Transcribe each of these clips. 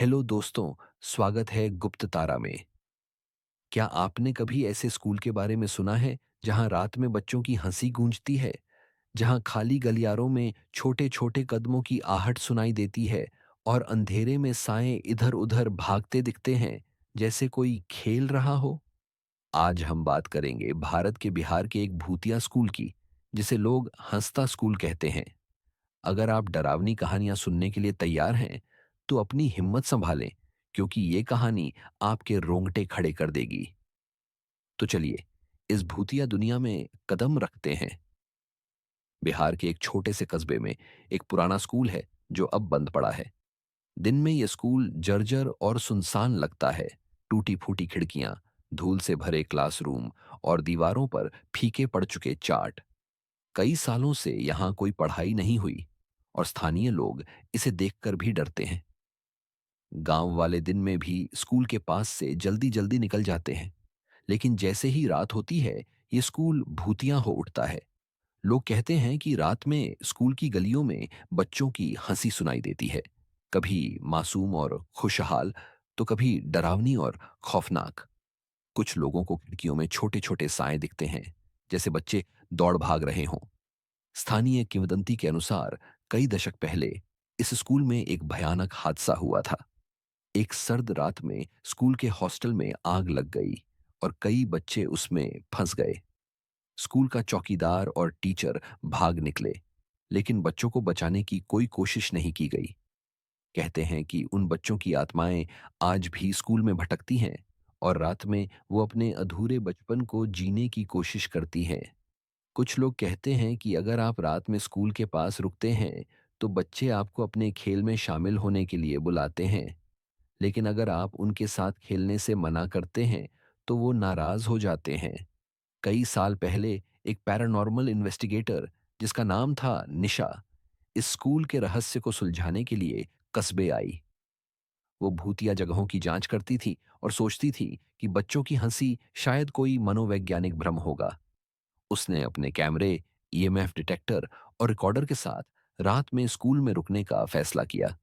Hello दोस्तों। स्वागत है गुप्त तारा में। क्या आपने कभी ऐसे स्कूल के बारे में सुना है जहां रात में बच्चों की हंसी गूंजती है, जहां खाली गलियारों में छोटे छोटे कदमों की आहट सुनाई देती है और अंधेरे में साए इधर उधर भागते दिखते हैं जैसे कोई खेल रहा हो? आज हम बात करेंगे भारत के बिहार के एक भूतिया स्कूल की, जिसे लोग हंसता स्कूल कहते हैं। अगर आप डरावनी कहानियां सुनने के लिए तैयार हैं, तो अपनी हिम्मत संभालें, क्योंकि ये कहानी आपके रोंगटे खड़े कर देगी। तो चलिए, इस भूतिया दुनिया में कदम रखते हैं। बिहार के एक छोटे से कस्बे में एक पुराना स्कूल है जो अब बंद पड़ा है। दिन में यह स्कूल जर्जर और सुनसान लगता है। टूटी फूटी खिड़कियां, धूल से भरे क्लासरूम और दीवारों पर फीके पड़ चुके चार्ट। कई सालों से यहां कोई पढ़ाई नहीं हुई और स्थानीय लोग इसे देखकर भी डरते हैं। गांव वाले दिन में भी स्कूल के पास से जल्दी जल्दी निकल जाते हैं, लेकिन जैसे ही रात होती है, ये स्कूल भूतिया हो उठता है। लोग कहते हैं कि रात में स्कूल की गलियों में बच्चों की हंसी सुनाई देती है, कभी मासूम और खुशहाल, तो कभी डरावनी और खौफनाक। कुछ लोगों को खिड़कियों में छोटे छोटे साए दिखते हैं, जैसे बच्चे दौड़ भाग रहे हों। स्थानीय किंवदंती के अनुसार कई दशक पहले इस स्कूल में एक भयानक हादसा हुआ था। एक सर्द रात में स्कूल के हॉस्टल में आग लग गई और कई बच्चे उसमें फंस गए। स्कूल का चौकीदार और टीचर भाग निकले, लेकिन बच्चों को बचाने की कोई कोशिश नहीं की गई। कहते हैं कि उन बच्चों की आत्माएं आज भी स्कूल में भटकती हैं और रात में वो अपने अधूरे बचपन को जीने की कोशिश करती हैं। कुछ लोग कहते हैं कि अगर आप रात में स्कूल के पास रुकते हैं, तो बच्चे आपको अपने खेल में शामिल होने के लिए बुलाते हैं। लेकिन अगर आप उनके साथ खेलने से मना करते हैं, तो वो नाराज हो जाते हैं। कई साल पहले एक पैरानॉर्मल इन्वेस्टिगेटर, जिसका नाम था निशा, इस स्कूल के रहस्य को सुलझाने के लिए कस्बे आई। वो भूतिया जगहों की जांच करती थी और सोचती थी कि बच्चों की हंसी शायद कोई मनोवैज्ञानिक भ्रम होगा। उसने अपने कैमरे, ईएमएफ डिटेक्टर और रिकॉर्डर के साथ रात में स्कूल में रुकने का फैसला किया।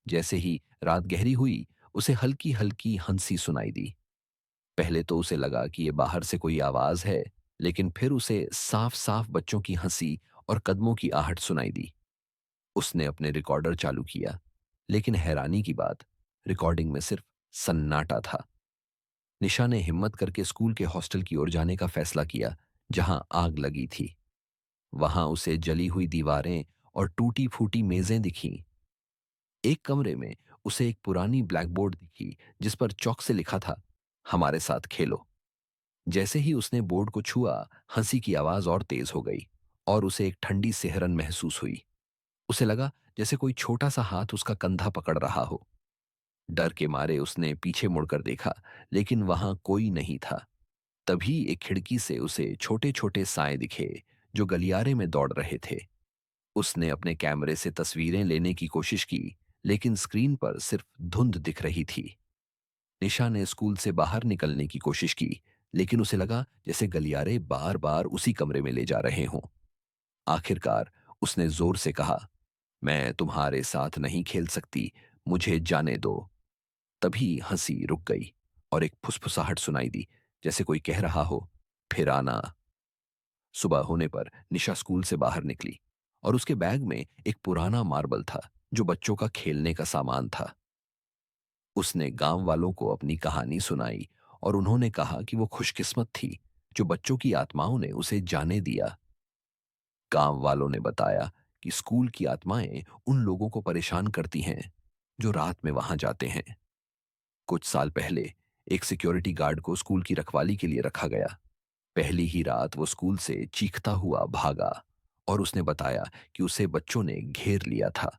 जैसे ही रात गहरी हुई, उसे हल्की हल्की हंसी सुनाई दी। पहले तो उसे लगा कि ये बाहर से कोई आवाज है, लेकिन फिर उसे साफ साफ बच्चों की हंसी और कदमों की आहट सुनाई दी। उसने अपने रिकॉर्डर चालू किया, लेकिन हैरानी की बात, रिकॉर्डिंग में सिर्फ सन्नाटा था। निशा ने हिम्मत करके स्कूल के हॉस्टल की ओर जाने का फैसला किया, जहां आग लगी थी। वहां उसे जली हुई दीवारें और टूटी फूटी मेजें दिखीं। एक कमरे में उसे एक पुरानी ब्लैकबोर्ड दिखी, जिस पर चौक से लिखा था, हमारे साथ खेलो। जैसे ही उसने बोर्ड को छुआ, हंसी की आवाज और तेज हो गई और उसे एक ठंडी सिहरन महसूस हुई। उसे लगा जैसे कोई छोटा सा हाथ उसका कंधा पकड़ रहा हो। डर के मारे उसने पीछे मुड़कर देखा, लेकिन वहां कोई नहीं था। तभी एक खिड़की से उसे छोटे छोटे साए दिखे, जो गलियारे में दौड़ रहे थे। उसने अपने कैमरे से तस्वीरें लेने की कोशिश की, लेकिन स्क्रीन पर सिर्फ धुंध दिख रही थी। निशा ने स्कूल से बाहर निकलने की कोशिश की, लेकिन उसे लगा जैसे गलियारे बार बार उसी कमरे में ले जा रहे हों। आखिरकार उसने जोर से कहा, मैं तुम्हारे साथ नहीं खेल सकती, मुझे जाने दो। तभी हंसी रुक गई और एक फुसफुसाहट सुनाई दी, जैसे कोई कह रहा हो, फिर आना। सुबह होने पर निशा स्कूल से बाहर निकली और उसके बैग में एक पुराना मार्बल था, जो बच्चों का खेलने का सामान था। उसने गांव वालों को अपनी कहानी सुनाई और उन्होंने कहा कि वो खुशकिस्मत थी जो बच्चों की आत्माओं ने उसे जाने दिया। गांव वालों ने बताया कि स्कूल की आत्माएं उन लोगों को परेशान करती हैं जो रात में वहां जाते हैं। कुछ साल पहले एक सिक्योरिटी गार्ड को स्कूल की रखवाली के लिए रखा गया। पहली ही रात वो स्कूल से चीखता हुआ भागा और उसने बताया कि उसे बच्चों ने घेर लिया था।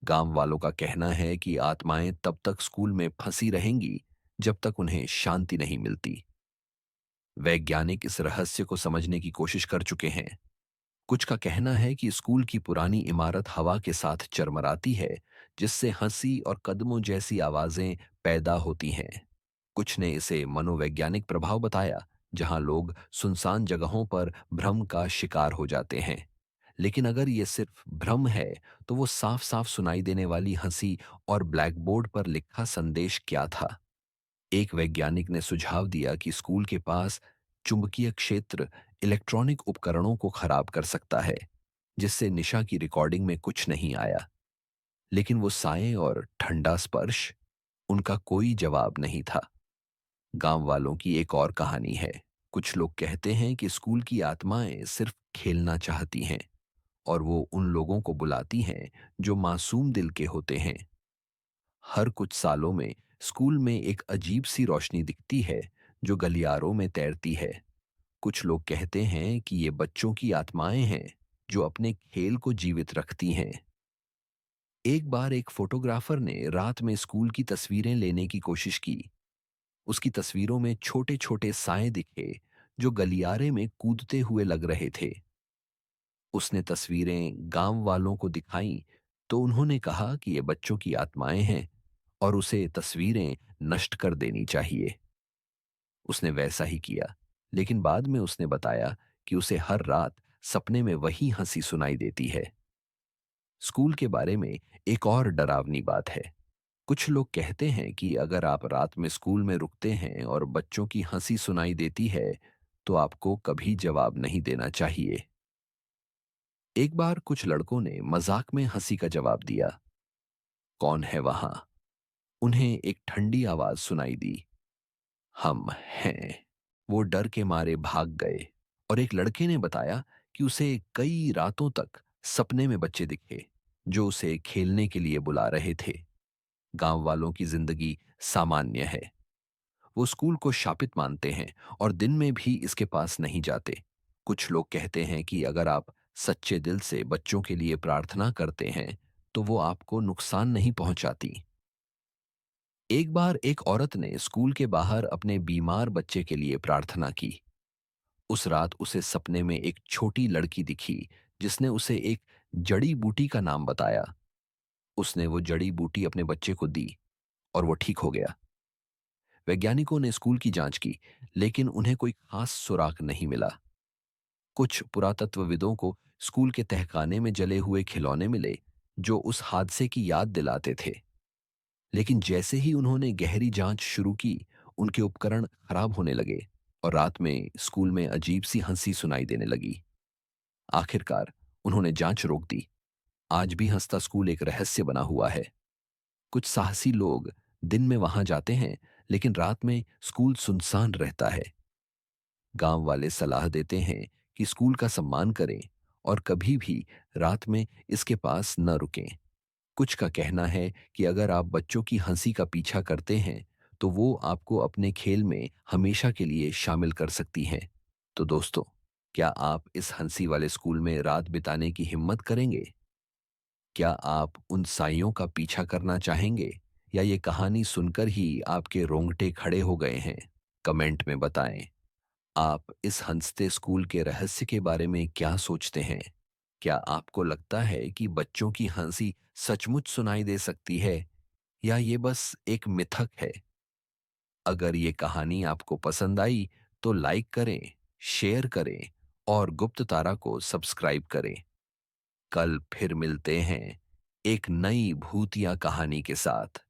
गांव वालों का कहना है कि आत्माएं तब तक स्कूल में फंसी रहेंगी जब तक उन्हें शांति नहीं मिलती। वैज्ञानिक इस रहस्य को समझने की कोशिश कर चुके हैं। कुछ का कहना है कि स्कूल की पुरानी इमारत हवा के साथ चरमराती है, जिससे हंसी और कदमों जैसी आवाजें पैदा होती हैं। कुछ ने इसे मनोवैज्ञानिक प्रभाव बताया, जहां लोग सुनसान जगहों पर भ्रम का शिकार हो जाते हैं। लेकिन अगर ये सिर्फ भ्रम है, तो वो साफ साफ सुनाई देने वाली हंसी और ब्लैकबोर्ड पर लिखा संदेश क्या था? एक वैज्ञानिक ने सुझाव दिया कि स्कूल के पास चुंबकीय क्षेत्र इलेक्ट्रॉनिक उपकरणों को खराब कर सकता है, जिससे निशा की रिकॉर्डिंग में कुछ नहीं आया। लेकिन वो साए और ठंडा स्पर्श, उनका कोई जवाब नहीं था। गांव वालों की एक और कहानी है। कुछ लोग कहते हैं कि स्कूल की आत्माएं सिर्फ खेलना चाहती हैं और वो उन लोगों को बुलाती हैं जो मासूम दिल के होते हैं। हर कुछ सालों में स्कूल में एक अजीब सी रोशनी दिखती है जो गलियारों में तैरती है। कुछ लोग कहते हैं कि ये बच्चों की आत्माएं हैं जो अपने खेल को जीवित रखती हैं। एक बार एक फोटोग्राफर ने रात में स्कूल की तस्वीरें लेने की कोशिश की। उसकी तस्वीरों में छोटे छोटे साए दिखे जो गलियारे में कूदते हुए लग रहे थे। उसने तस्वीरें गांव वालों को दिखाई तो उन्होंने कहा कि ये बच्चों की आत्माएं हैं और उसे तस्वीरें नष्ट कर देनी चाहिए। उसने वैसा ही किया, लेकिन बाद में उसने बताया कि उसे हर रात सपने में वही हंसी सुनाई देती है। स्कूल के बारे में एक और डरावनी बात है। कुछ लोग कहते हैं कि अगर आप रात में स्कूल में रुकते हैं और बच्चों की हंसी सुनाई देती है, तो आपको कभी जवाब नहीं देना चाहिए। एक बार कुछ लड़कों ने मजाक में हंसी का जवाब दिया, कौन है वहां? उन्हें एक ठंडी आवाज सुनाई दी, हम हैं। वो डर के मारे भाग गए और एक लड़के ने बताया कि उसे कई रातों तक सपने में बच्चे दिखे जो उसे खेलने के लिए बुला रहे थे। गांव वालों की जिंदगी सामान्य है। वो स्कूल को शापित मानते हैं और दिन में भी इसके पास नहीं जाते। कुछ लोग कहते हैं कि अगर आप सच्चे दिल से बच्चों के लिए प्रार्थना करते हैं, तो वो आपको नुकसान नहीं पहुंचाती। एक बार एक औरत ने स्कूल के बाहर अपने बीमार बच्चे के लिए प्रार्थना की। उस रात उसे सपने में एक छोटी लड़की दिखी जिसने उसे एक जड़ी बूटी का नाम बताया। उसने वो जड़ी बूटी अपने बच्चे को दी और वो ठीक हो गया। वैज्ञानिकों ने स्कूल की जांच की, लेकिन उन्हें कोई खास सुराग नहीं मिला। कुछ पुरातत्वविदों को स्कूल के तहखाने में जले हुए खिलौने मिले जो उस हादसे की याद दिलाते थे। लेकिन जैसे ही उन्होंने गहरी जांच शुरू की, उनके उपकरण खराब होने लगे और रात में स्कूल में अजीब सी हंसी सुनाई देने लगी। आखिरकार उन्होंने जांच रोक दी। आज भी हंसता स्कूल एक रहस्य बना हुआ है। कुछ साहसी लोग दिन में वहां जाते हैं, लेकिन रात में स्कूल सुनसान रहता है। गांव वाले सलाह देते हैं कि स्कूल का सम्मान करें और कभी भी रात में इसके पास न रुकें। कुछ का कहना है कि अगर आप बच्चों की हंसी का पीछा करते हैं, तो वो आपको अपने खेल में हमेशा के लिए शामिल कर सकती हैं। तो दोस्तों, क्या आप इस हंसी वाले स्कूल में रात बिताने की हिम्मत करेंगे? क्या आप उन साइयों का पीछा करना चाहेंगे, या ये कहानी सुनकर ही आपके रोंगटे खड़े हो गए हैं? कमेंट में बताएं। आप इस हंसते स्कूल के रहस्य के बारे में क्या सोचते हैं? क्या आपको लगता है कि बच्चों की हंसी सचमुच सुनाई दे सकती है, या ये बस एक मिथक है? अगर ये कहानी आपको पसंद आई, तो लाइक करें, शेयर करें और गुप्त तारा को सब्सक्राइब करें। कल फिर मिलते हैं एक नई भूतिया कहानी के साथ।